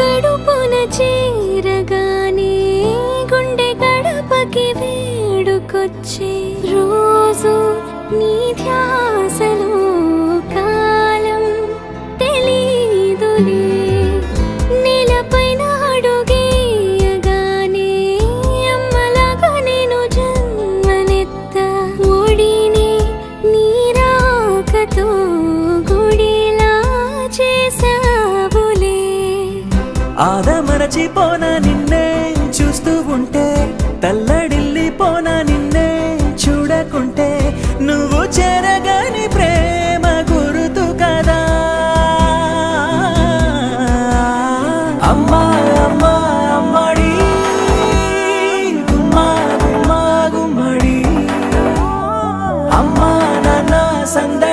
కడుపున చేరగానే గుండె గడపకి వేడుకొచ్చే రోజు నీ ధ్యాసలో కాలం తెలీదులే నేలపైన అడుగేయగానే అమ్మలాగా నేను జన్మనెత్త ఒడిని నీ రాకతో గుడిలా చేసావులే ఆదమరచిపోనా నిన్నే చూస్తూ ఉంటే తల్లడిల్లిపోనా నిన్నే చూడకుంటే నువ్వు చెరగని ప్రేమ గురుతు కదా అమ్మా అమ్మా అమ్మడి గుమ్మా గుమ్మా గుమ్మడి అమ్మా నాన్న సంద